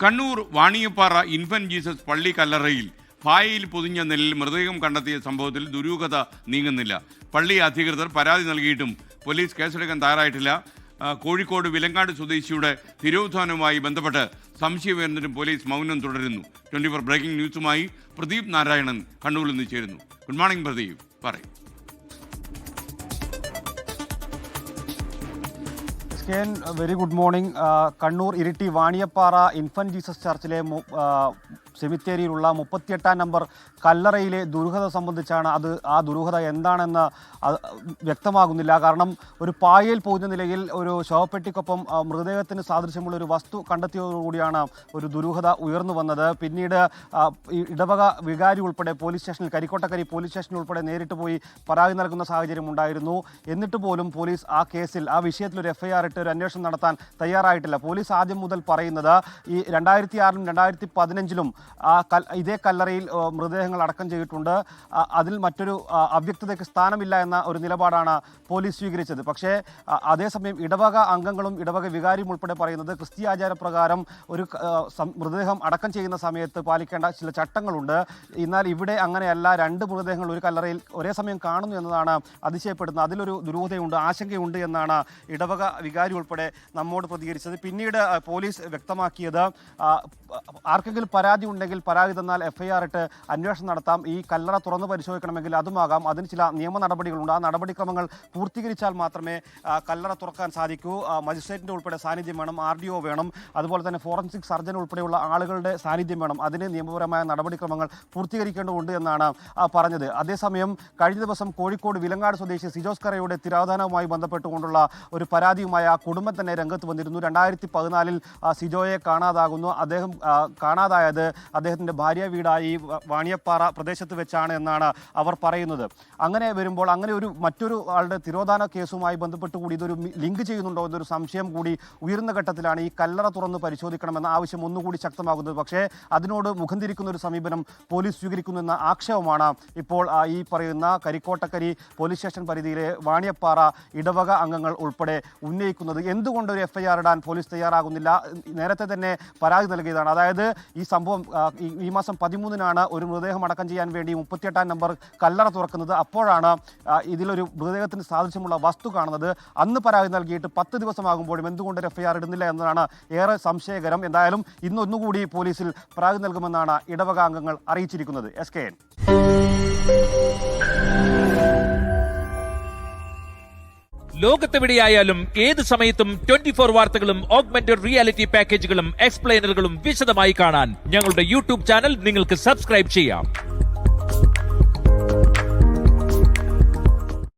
Kannur Vaniyappara infant Jesus പള്ളി കല്ലറയിൽ പായയിൽ പൊതിഞ്ഞ നെല്ലിൽ മൃതദേഹം കണ്ടെത്തിയ സംഭവത്തിൽ ദുരൂഹത നീങ്ങുന്നില്ല. പള്ളി അധികൃതർ പരാതി നൽകിയിട്ടും പോലീസ് കേസെടുക്കാൻ തയ്യാറായിട്ടില്ല. കോഴിക്കോട് വിലങ്ങാട് സ്വദേശിയുടെ തിരോധാനവുമായി ബന്ധപ്പെട്ട് സംശയമുയർന്നിട്ടും പോലീസ് മൗനം തുടരുന്നു. 24 ബ്രേക്കിംഗ് ന്യൂസുമായി പ്രദീപ് നാരായണൻ കണ്ണൂരിൽ നിന്ന് ചേരുന്നു. ഗുഡ് മോർണിംഗ് പ്രദീപ്, പറയും. Very good morning. Kannur Iritty Vaniyappara infant Jesus ചർച്ചിലെ സെമിത്തേരിയിലുള്ള 38-ാം നമ്പർ കല്ലറയിലെ ദുരൂഹത സംബന്ധിച്ചാണ്. ആ ദുരൂഹത എന്താണെന്ന് വ്യക്തമാകുന്നില്ല. കാരണം ഒരു പായയിൽ പോകുന്ന നിലയിൽ ഒരു ശവപ്പെട്ടിക്കൊപ്പം മൃതദേഹത്തിന് സാദൃശ്യമുള്ള ഒരു വസ്തു കണ്ടെത്തിയതോടുകൂടിയാണ് ഒരു ദുരൂഹത ഉയർന്നു വന്നത്. പിന്നീട് ഇടവക വികാരി ഉൾപ്പെടെ പോലീസ് സ്റ്റേഷനിൽ, കരിക്കോട്ടക്കരി പോലീസ് സ്റ്റേഷനിൽ ഉൾപ്പെടെ നേരിട്ട് പോയി പരാതി നൽകുന്ന സാഹചര്യം ഉണ്ടായിരുന്നു. എന്നിട്ട് പോലും പോലീസ് ആ കേസിൽ, ആ വിഷയത്തിൽ ഒരു FIR ഇട്ട് ഒരു അന്വേഷണം നടത്താൻ തയ്യാറായിട്ടില്ല. പോലീസ് ആദ്യം മുതൽ പറയുന്നത് ഈ 2006-ലും 2015-ലും ഇതേ കല്ലറയിൽ മൃതദേഹങ്ങൾ അടക്കം ചെയ്തിട്ടുണ്ട്, അതിൽ മറ്റൊരു അവ്യക്തതയ്ക്ക് സ്ഥാനമില്ല എന്ന ഒരു നിലപാടാണ് പോലീസ് സ്വീകരിച്ചത്. പക്ഷേ അതേസമയം ഇടവക അംഗങ്ങളും ഇടവക വികാരിയും ഉൾപ്പെടെ പറയുന്നത് ക്രിസ്തീയ ആചാരപ്രകാരം ഒരു മൃതദേഹം അടക്കം ചെയ്യുന്ന സമയത്ത് പാലിക്കേണ്ട ചില ചട്ടങ്ങളുണ്ട്. എന്നാൽ ഇവിടെ അങ്ങനെയല്ല. 2 മൃതദേഹങ്ങൾ ഒരു കല്ലറയിൽ ഒരേ സമയം കാണുന്നു എന്നതാണ് അതിശയപ്പെടുന്നത്. അതിലൊരു ദുരൂഹതയുണ്ട്, ആശങ്കയുണ്ട് എന്നാണ് ഇടവക വികാരി ഉൾപ്പെടെ നമ്മോട് പ്രതികരിച്ചത്. പിന്നീട് പോലീസ് വ്യക്തമാക്കിയത്, ആർക്കെങ്കിലും പരാതി ഉണ്ടെങ്കിൽ പരാതി തന്നാൽ FIR ഇട്ട് അന്വേഷണം നടത്താം. ഈ കല്ലറ തുറന്ന് പരിശോധിക്കണമെങ്കിൽ അതുമാകാം. അതിന് ചില നിയമ നടപടികളുണ്ട്. ആ നടപടിക്രമങ്ങൾ പൂർത്തീകരിച്ചാൽ മാത്രമേ കല്ലറ തുറക്കാൻ സാധിക്കൂ. മജിസ്ട്രേറ്റിൻ്റെ ഉൾപ്പെടെ സാന്നിധ്യം വേണം, RDO വേണം, അതുപോലെ തന്നെ ഫോറൻസിക് സർജൻ ഉൾപ്പെടെയുള്ള ആളുകളുടെ സാന്നിധ്യം വേണം. അതിന് നിയമപരമായ നടപടിക്രമങ്ങൾ പൂർത്തീകരിക്കേണ്ടതുണ്ട് എന്നാണ് പറഞ്ഞത്. അതേസമയം കഴിഞ്ഞ ദിവസം കോഴിക്കോട് വിലങ്ങാട് സ്വദേശി സിജോസ് കറയുടെ തിരോധാനവുമായി ബന്ധപ്പെട്ടുകൊണ്ടുള്ള ഒരു പരാതിയുമായി ആ കുടുംബം തന്നെ രംഗത്ത് വന്നിരുന്നു. 2014-ൽ സിജോയെ കാണാതാകുന്നു. അദ്ദേഹം കാണാതായത് അദ്ദേഹത്തിൻ്റെ ഭാര്യ വീടായി വാണിയപ്പാറ പ്രദേശത്ത് വെച്ചാണ് എന്നാണ് അവർ പറയുന്നത്. അങ്ങനെ വരുമ്പോൾ അങ്ങനെ മറ്റൊരു ആളുടെ തിരോധാന കേസുമായി ബന്ധപ്പെട്ട് കൂടി ഇതൊരു ലിങ്ക് ചെയ്യുന്നുണ്ടോ എന്നൊരു സംശയം കൂടി ഉയർന്ന ഘട്ടത്തിലാണ് ഈ കല്ലറ തുറന്ന് പരിശോധിക്കണമെന്ന ആവശ്യം ഒന്നുകൂടി ശക്തമാകുന്നത്. പക്ഷേ അതിനോട് മുഖം തിരിക്കുന്ന ഒരു സമീപനം പോലീസ് സ്വീകരിക്കുന്നുവെന്ന ആക്ഷേപമാണ് ഇപ്പോൾ ഈ പറയുന്ന കരിക്കോട്ടക്കരി പോലീസ് സ്റ്റേഷൻ പരിധിയിലെ വാണിയപ്പാറ ഇടവക അംഗങ്ങൾ ഉൾപ്പെടെ ഉന്നയിക്കുന്നത്. എന്തുകൊണ്ട് ഒരു FIR ഇടാൻ പോലീസ് തയ്യാറാകുന്നില്ല? നേരത്തെ തന്നെ പരാതി നൽകിയതാണ്. അതായത് ഈ സംഭവം ഈ മാസം 13-നാണ് ഒരു മൃതദേഹം അടക്കം ചെയ്യാൻ വേണ്ടി 38-ാം നമ്പർ കല്ലറ തുറക്കുന്നത്. അപ്പോഴാണ് ഇതിലൊരു മൃതദേഹത്തിന് സാദൃശ്യമുള്ള വസ്തു കാണുന്നത്. അന്ന് പരാതി നൽകിയിട്ട് 10 ദിവസമാകുമ്പോഴും എന്തുകൊണ്ട് FIR ഇടുന്നില്ല എന്നതാണ് ഏറെ സംശയകരം. എന്തായാലും ഇന്നൊന്നുകൂടി പോലീസിൽ പരാതി നൽകുമെന്നാണ് ഇടവക അംഗങ്ങൾ അറിയിച്ചിരിക്കുന്നത്. SKN. ലോകത്തെവിടെയായാലും ഏത് സമയത്തും 24 വാർത്തകളും ഓഗ്മെന്റഡ് റിയാലിറ്റി പാക്കേജുകളും എക്സ്പ്ലെയിനറുകളും വിശദമായി കാണാൻ ഞങ്ങളുടെ YouTube ചാനൽ നിങ്ങൾക്ക് സബ്സ്ക്രൈബ് ചെയ്യാം.